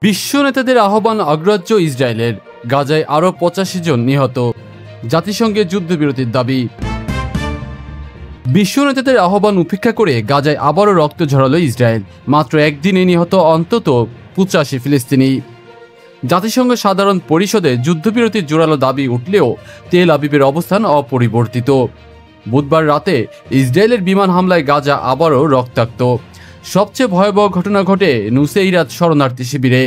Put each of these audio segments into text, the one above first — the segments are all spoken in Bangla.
বিশ্ব নেতাদের আহ্বান অগ্রাহ্য ইসরায়েলের, গাজায় আরও 85 জন নিহত, জাতিসংঘের যুদ্ধবিরতির দাবি। বিশ্ব নেতাদের আহ্বান উপেক্ষা করে গাজায় আবারও রক্ত ঝরালো ইসরায়েল। মাত্র একদিনে নিহত অন্তত 85 ফিলিস্তিনি। জাতিসংঘ সাধারণ পরিষদে যুদ্ধবিরতির জোরালো দাবি উঠলেও তেল আবিবের অবস্থান অপরিবর্তিত। বুধবার রাতে ইসরায়েলের বিমান হামলায় গাজা আবারও রক্তাক্ত। সবচেয়ে ভয়াবহ ঘটনা ঘটে নুসেইরাত শরণার্থী শিবিরে,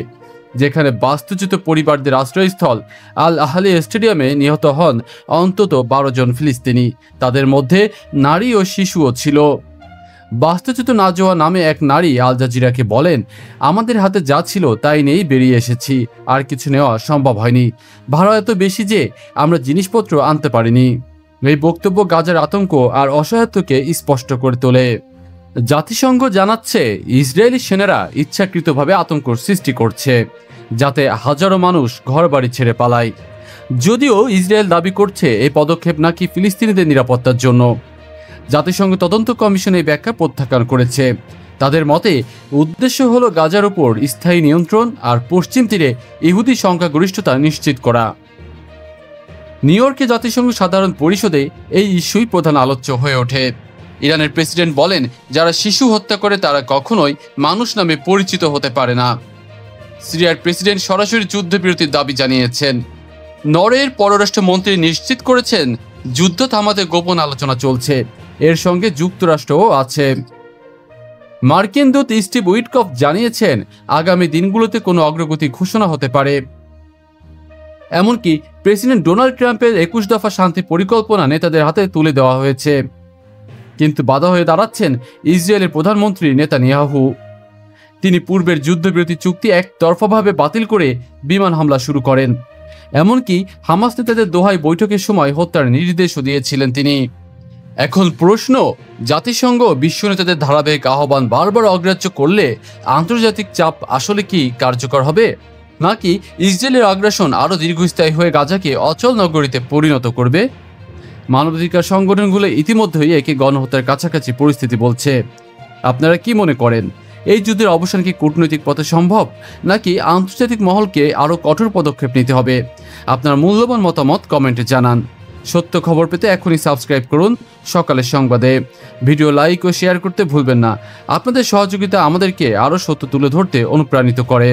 যেখানে বাস্তুচ্যুত পরিবারদের আশ্রয়স্থল আল আহলি স্টেডিয়ামে নিহত হন অন্তত 12 জন ফিলিস্তিনি। তাদের মধ্যে নারী ও শিশুও ছিল। বাস্তুচ্যুত নাজোয়া নামে এক নারী আল জাজিরাকে বলেন, আমাদের হাতে যা ছিল তাই নিয়েই বেরিয়ে এসেছি, আর কিছু নেওয়া সম্ভব হয়নি। ভাড়া এত বেশি যে আমরা জিনিসপত্র আনতে পারিনি। এই বক্তব্য গাজার আতঙ্ক আর অসহায়ত্বকে স্পষ্ট করে তোলে। জাতিসংঘ জানাচ্ছে ইসরায়েলি সেনারা ইচ্ছাকৃতভাবে আতঙ্ক সৃষ্টি করছে, যাতে হাজারো মানুষ ঘরবাড়ি ছেড়ে পালায়। যদিও ইসরায়েল দাবি করছে এই পদক্ষেপ নাকি ফিলিস্তিনিদের নিরাপত্তার জন্য। জাতিসংঘ তদন্ত কমিশন এই ব্যাখ্যা প্রত্যাখ্যান করেছে। তাদের মতে উদ্দেশ্য হলো গাজার উপর স্থায়ী নিয়ন্ত্রণ আর পশ্চিম তীরে ইহুদি সংখ্যাগরিষ্ঠতা নিশ্চিত করা। নিউ ইয়র্কে জাতিসংঘ সাধারণ পরিষদে এই ইস্যুই প্রধান আলোচ্য হয়ে ওঠে। ইরানের প্রেসিডেন্ট বলেন, যারা শিশু হত্যা করে তারা কখনোই মানুষ নামে পরিচিত হতে পারে না। সিরিয়ার প্রেসিডেন্ট সরাসরি যুদ্ধবিরতির দাবি জানিয়েছেন। নরওয়ের পররাষ্ট্রমন্ত্রী নিশ্চিত করেছেন যুদ্ধ থামাতে গোপন আলোচনা চলছে, এর সঙ্গে যুক্তরাষ্ট্রও আছে। মার্কিন দূত স্টিভ উইটকফ জানিয়েছেন আগামী দিনগুলোতে কোনো অগ্রগতি ঘোষণা হতে পারে। এমনকি প্রেসিডেন্ট ডোনাল্ড ট্রাম্পের 21 দফা শান্তি পরিকল্পনা নেতাদের হাতে তুলে দেওয়া হয়েছে। কিন্তু বাধা হয়ে দাঁড়াচ্ছেন ইসরায়েলের প্রধানমন্ত্রী নেতানিয়াহু। তিনি পূর্বের যুদ্ধবিরতি চুক্তি একতরফাভাবে বাতিল করে বিমান হামলা শুরু করেন। এমনকি হামাস নেতাদের দোহায় বৈঠকের সময় হত্যার নির্দেশও দিয়েছিলেন তিনি। এখন প্রশ্ন, জাতিসংঘ বিশ্ব নেতাদের ধারাবাহিক আহ্বান বারবার অগ্রাহ্য করলে আন্তর্জাতিক চাপ আসলে কি কার্যকর হবে, নাকি ইসরায়েলের আগ্রাসন আরও দীর্ঘস্থায়ী হয়ে গাজাকে অচল নগরীতে পরিণত করবে? মানবাধিকার সংগঠনগুলো ইতিমধ্যেই একে গণহত্যার কাছাকাছি পরিস্থিতি বলছে। আপনারা কি মনে করেন, এই যুদ্ধের অবসান কি কূটনৈতিক পথে সম্ভব, নাকি আন্তর্জাতিক মহলকে আরও কঠোর পদক্ষেপ নিতে হবে? আপনার মূল্যবান মতামত কমেন্টে জানান। সত্য খবর পেতে এখনই সাবস্ক্রাইব করুন সকালের সংবাদে। ভিডিও লাইক ও শেয়ার করতে ভুলবেন না। আপনাদের সহযোগিতা আমাদেরকে আরও সত্য তুলে ধরতে অনুপ্রাণিত করে।